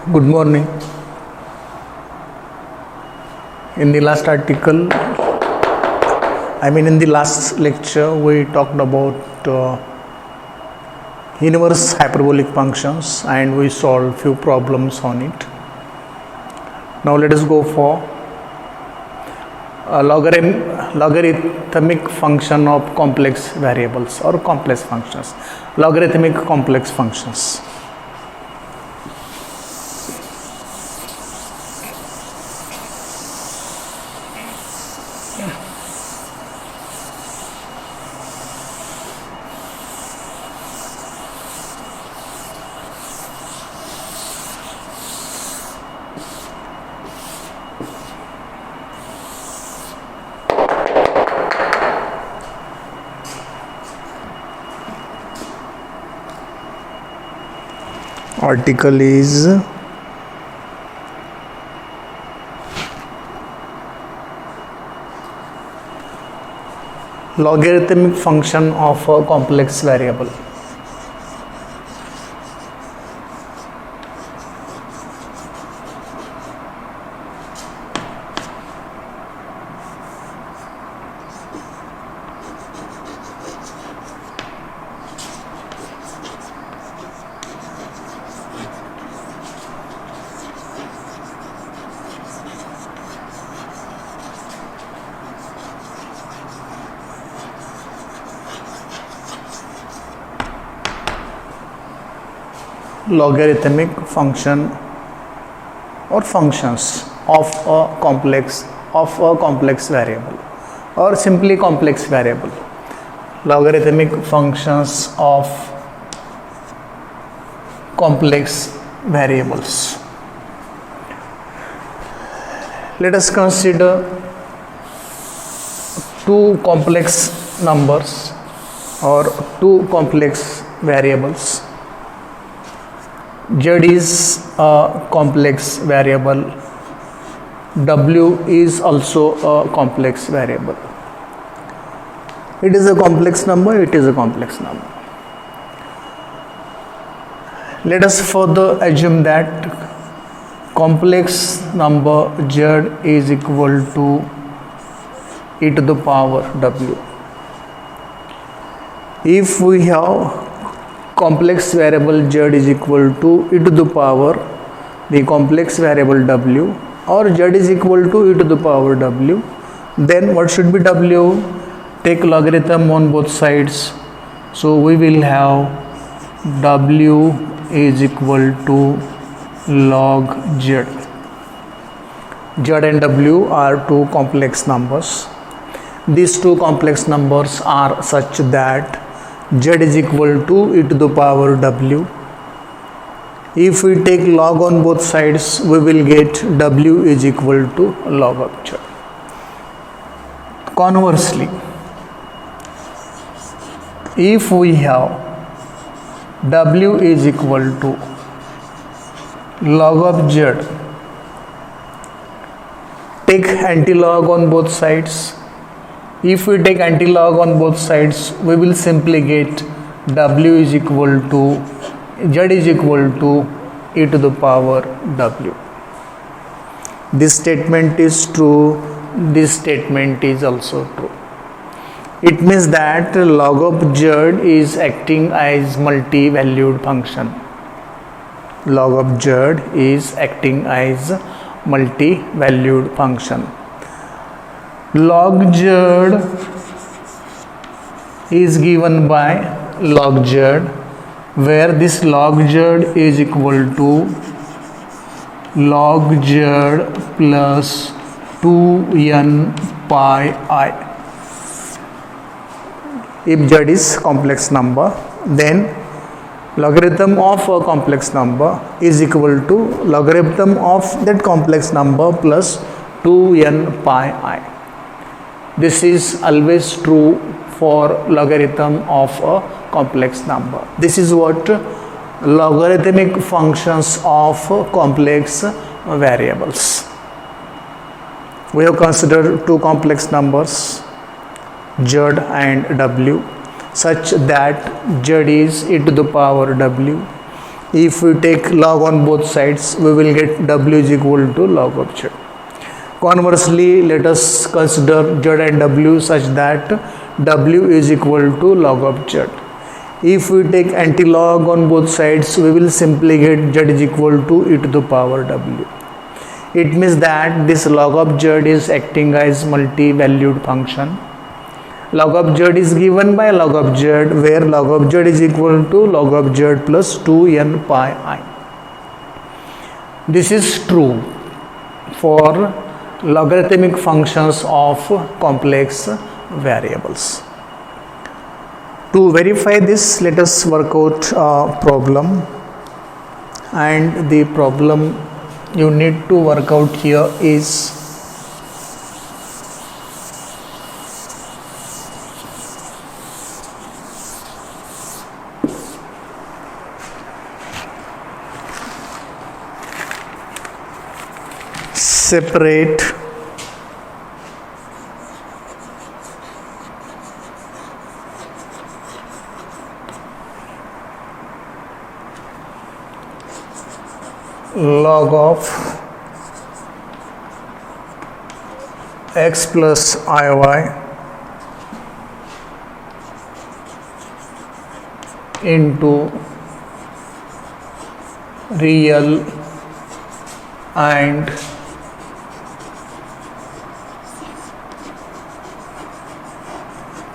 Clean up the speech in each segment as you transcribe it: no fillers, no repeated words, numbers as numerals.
Good morning. In the last article, in the last lecture, we talked about inverse hyperbolic functions and we solved few problems on it. Now let us go for a logarithmic function of complex variables or complex functions. Logarithmic complex functions. Article is logarithmic function of a complex variable. Logarithmic function or functions of a complex variable or simply complex variable. Logarithmic functions of complex variables. Let us consider two complex numbers or two complex variables. Z is a complex variable. W is also a complex variable. It is a complex number. It is a complex number. Let us further assume that complex number Z is equal to e to the power W. If we have complex variable Z is equal to e to the power the complex variable W, or Z is equal to e to the power W, then what should be W? Take logarithm on both sides, so we will have W is equal to log Z. Z and W are two complex numbers. These two complex numbers are such that Z is equal to e to the power W. If we take log on both sides, we will get W is equal to log of Z. Conversely, if we have W is equal to log of Z, take antilog on both sides. If we take antilog on both sides, we will simply get W is equal to Z is equal to e to the power W. This statement is true. This statement is also true. It means that log of Z is acting as multi-valued function. Log of Z is acting as multi-valued function. Log Z is given by log Z, where this log Z is equal to log Z plus 2n pi I. If Z is complex number, then logarithm of a complex number is equal to logarithm of that complex number plus 2n pi I. This is always true for logarithm of a complex number. This is what logarithmic functions of complex variables. We have considered two complex numbers Z and W such that Z is e to the power W If we take log on both sides, we will get W is equal to log of Z. Conversely, let us consider Z and W such that W is equal to log of Z. If we take anti-log on both sides, we will simply get Z is equal to e to the power W. It means that this log of Z is acting as multi-valued function. Log of Z is given by log of Z, where log of Z is equal to log of Z plus 2n pi I. This is true for logarithmic functions of complex variables. To verify this, let us work out a problem, and the problem you need to work out here is separate log of x plus iy into real and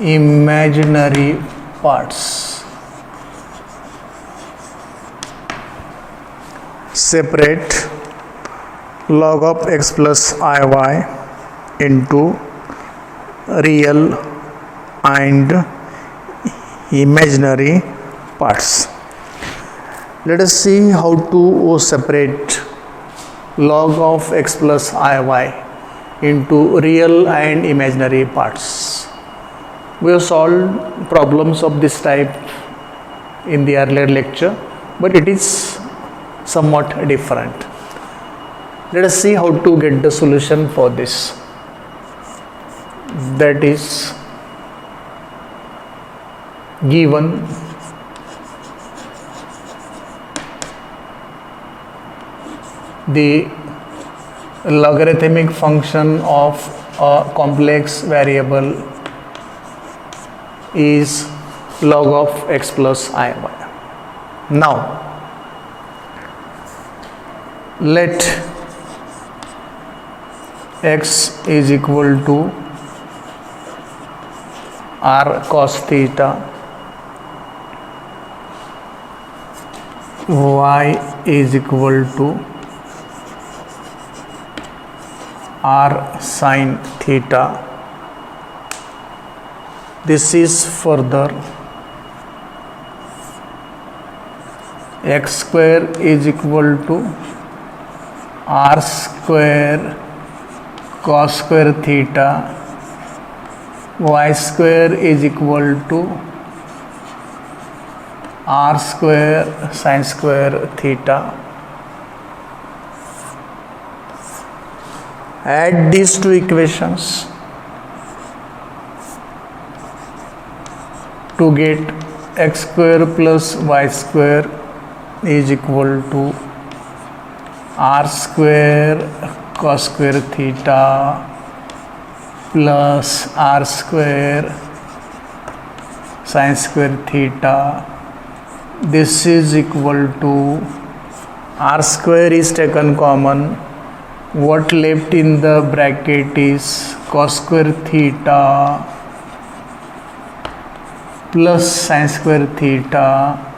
imaginary parts. Separate log of x plus iy into real and imaginary parts. Let us see how to separate log of x plus iy into real and imaginary parts. We have solved problems of this type in the earlier lecture, but it is somewhat different. Let us see how to get the solution for this. That is given the logarithmic function of a complex variable is log of x plus iy. Now let x is equal to r cos theta, y is equal to r sin theta. This is further x square is equal to r square cos square theta, y square is equal to r square sin square theta. Add these two equations to get x square plus y square is equal to r square cos square theta plus r square sin square theta. This is equal to r square is taken common. What left in the bracket is cos square theta plus sin square theta.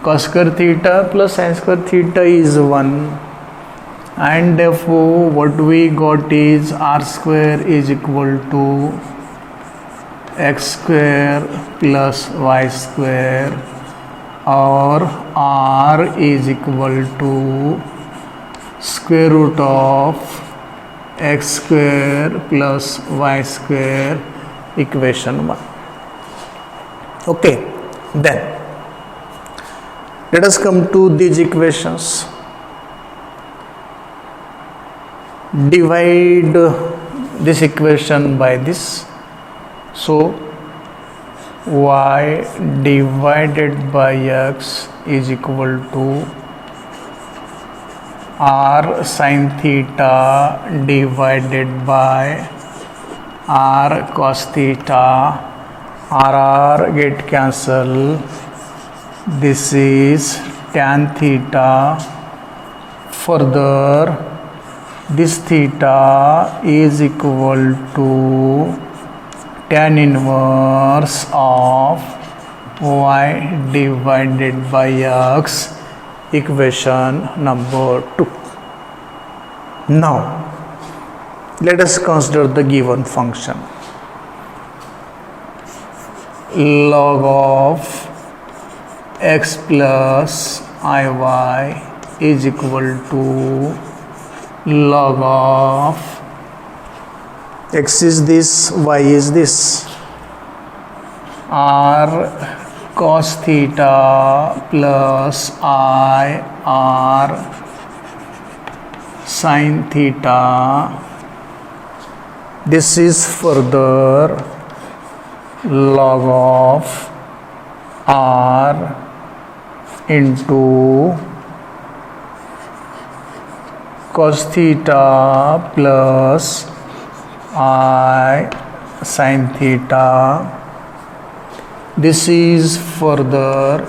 Cos square theta plus sin square theta is 1, and therefore what we got is r square is equal to x square plus y square, or r is equal to square root of x square plus y square, equation 1. Okay, then let us come to these equations. Divide this equation by this. So y divided by x is equal to r sin theta divided by r cos theta. R get cancel. This is tan theta. Further, this theta is equal to tan inverse of y divided by x, equation number 2. Now, let us consider the given function. Log of x plus iy is equal to log of x is this, y is this, r cos theta plus I r sin theta. This is further log of r into cos theta plus I sin theta. This is further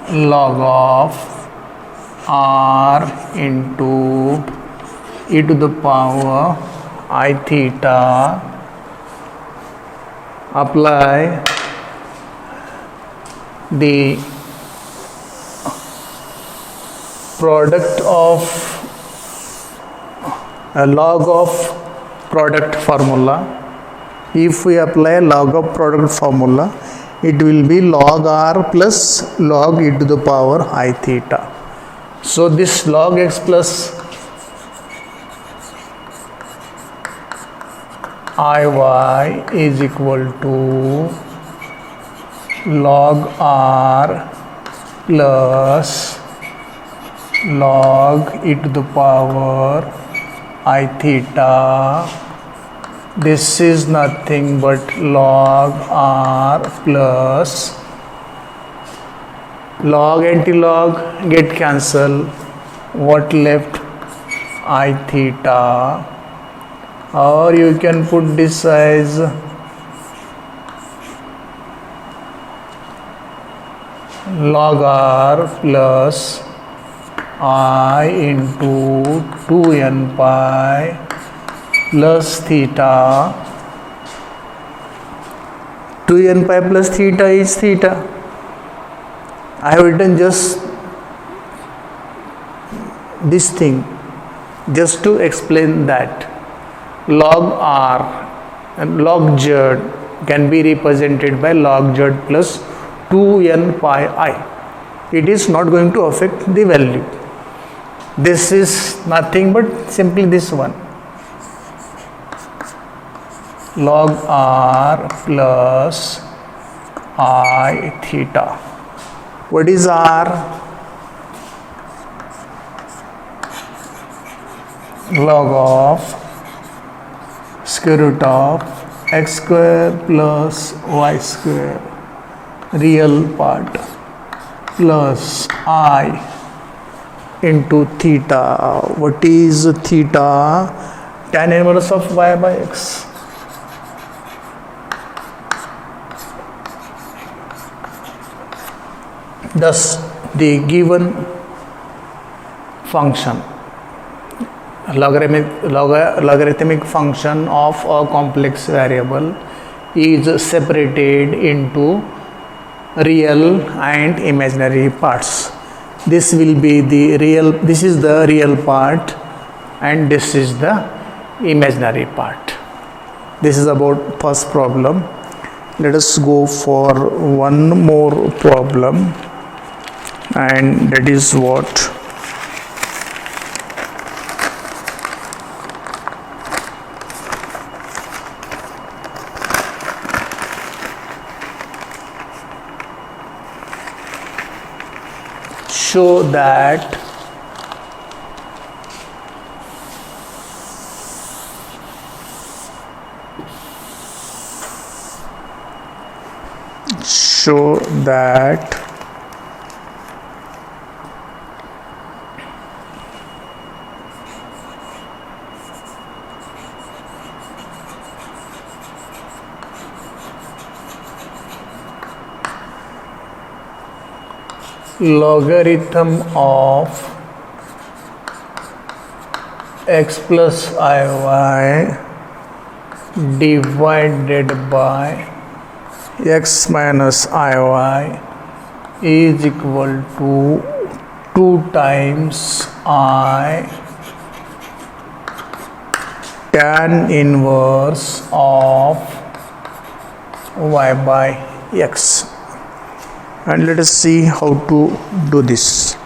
log of r into e to the power I theta. Apply the product of a log of product formula. If we apply log of product formula, it will be log r plus log e to the power I theta. So this log x plus iy is equal to log r plus log e to the power I theta. This is nothing but log r plus log anti-log get cancel. What left? I theta. Or you can put this as log r plus I into 2n pi plus theta. 2n pi plus theta is theta. I have written just this thing just to explain that log r and log z can be represented by log z plus 2n pi I. It is not going to affect the value. This is nothing but simply this one, log r plus I theta. What is r? Log of square root of x square plus y square, real part, plus I into theta. What is theta? Tan inverse of y by x. Thus, the given function, logarithmic function of a complex variable, is separated into real and imaginary parts. This will be the real, this is the real part and this is the imaginary part. This is about first problem. Let us go for one more problem, and that is what? Show that show that logarithm of x plus iy divided by x minus iy is equal to 2 times I tan inverse of y by x. And let us see how to do this.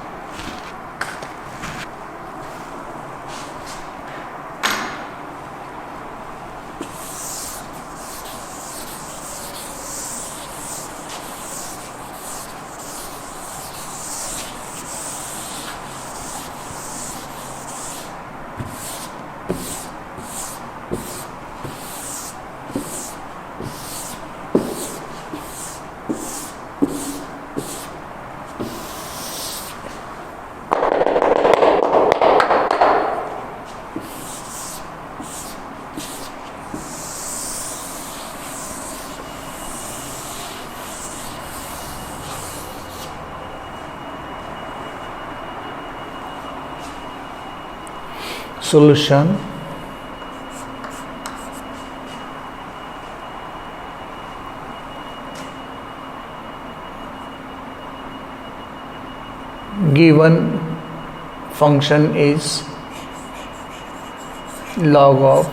Solution. Given function is log of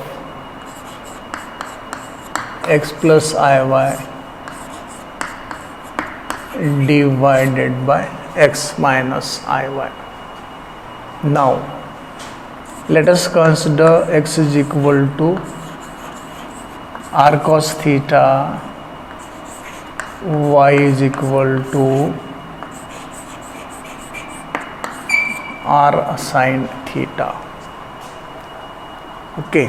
x plus iy divided by x minus iy. Now let us consider x is equal to r cos theta, y is equal to r sin theta. Okay.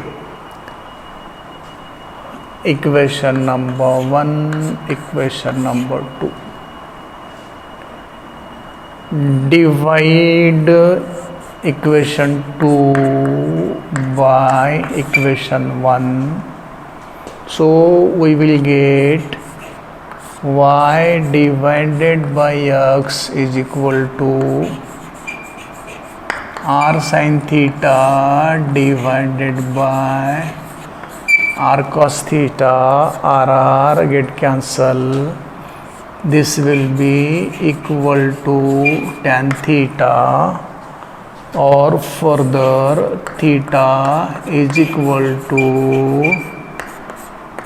Equation number 1, equation number 2. Divide equation 2 by equation 1, so we will get y divided by x is equal to r sin theta divided by r cos theta. R get cancel. This will be equal to tan theta, or further theta is equal to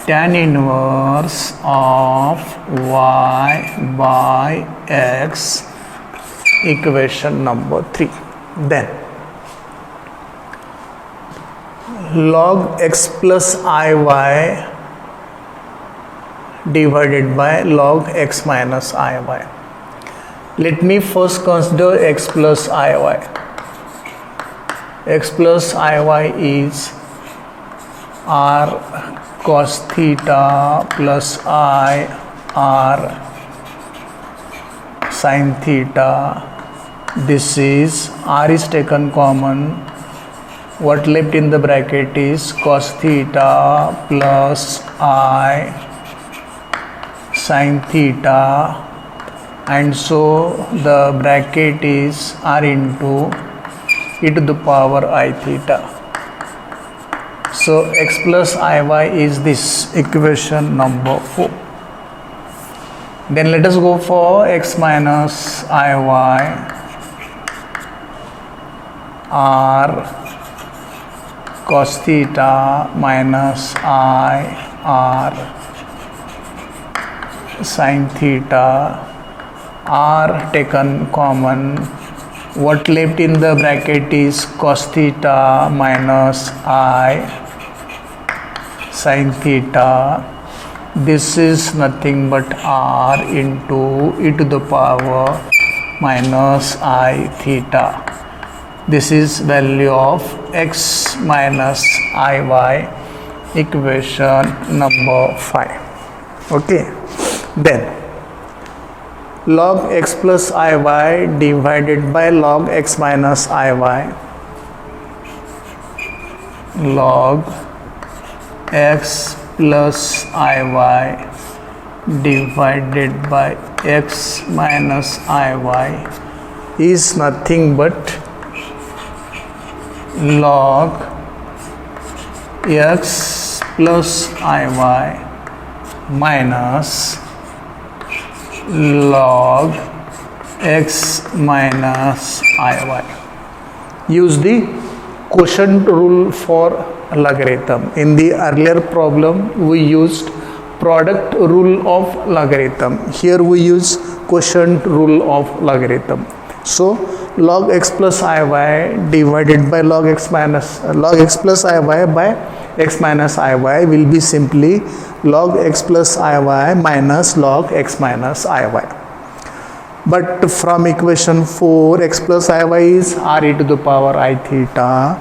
tan inverse of y by x, equation number 3. Then log x plus iy divided by log x minus iy. Let me first consider x plus iy. X plus iy is r cos theta plus I r sin theta. This is r is taken common. What left in the bracket is cos theta plus I sin theta, and so the bracket is r into e to the power I theta. So x plus iy is this, equation number 4. Then let us go for x minus iy. R cos theta minus I r sin theta. R taken common. What left in the bracket is cos theta minus I sin theta. This is nothing but r into e to the power minus I theta. This is value of x minus iy, equation number 5. Okay. Then log x plus iy divided by log x minus iy, log x plus iy divided by x minus iy is nothing but log x plus iy minus log x minus iy. Use the quotient rule for logarithm. In the earlier problem we used product rule of logarithm. Here we use quotient rule of logarithm. So log x plus iy divided by log x plus iy by x minus iy will be simply log x plus iy minus log x minus iy. But from equation 4, x plus iy is r e to the power I theta,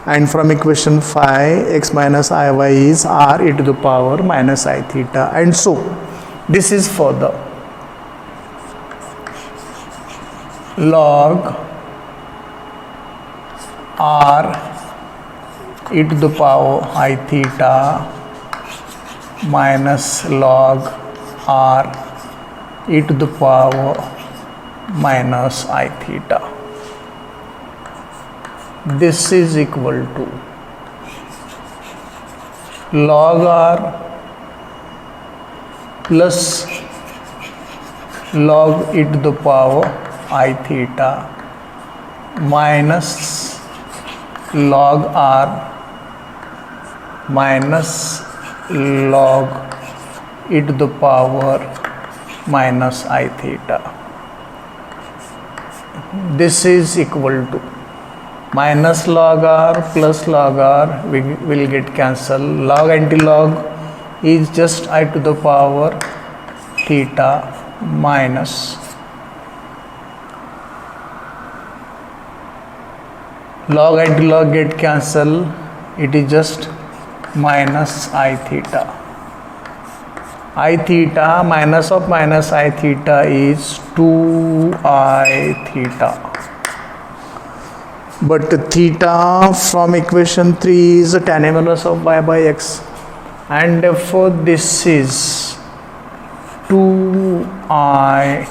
and from equation 5, x minus iy is r e to the power minus I theta, and so this is for the log r e to the power I theta minus log r e to the power minus I theta. This is equal to log r plus log e to the power I theta minus log r minus log e to the power minus I theta. This is equal to minus log r plus log r will get cancelled. Log anti-log is just I to the power theta minus log anti-log get cancelled. It is just minus I theta. I theta minus of minus I theta is 2I theta. But theta from equation 3 is tan inverse of y by x, and therefore this is 2I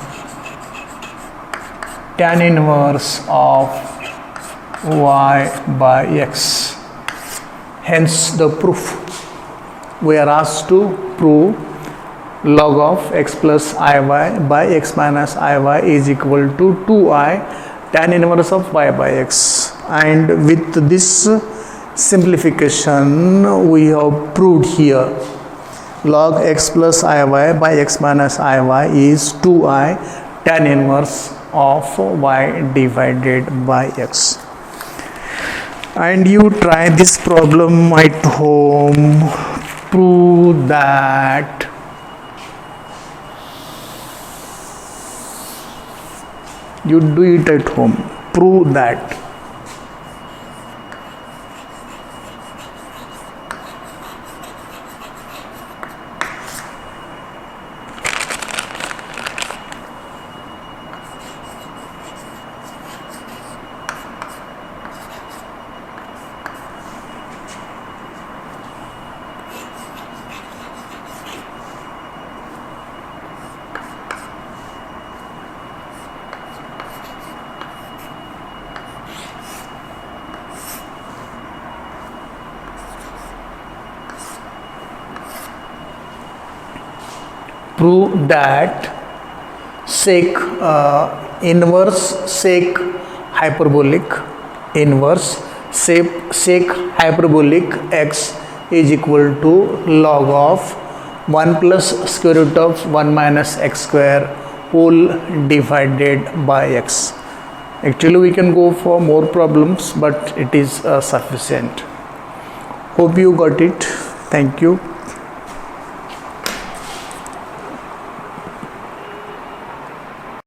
tan inverse of y by x. Hence the proof. We are asked to prove log of x plus iy by x minus iy is equal to 2I tan inverse of y by x, and with this simplification we have proved here log x plus iy by x minus iy is 2I tan inverse of y divided by x. And you try this problem at home, prove that you do it at home, prove that sec inverse sec hyperbolic inverse sec hyperbolic x is equal to log of 1 plus square root of 1 minus x square whole divided by x. Actually we can go for more problems, but it is sufficient. Hope you got it. Thank you.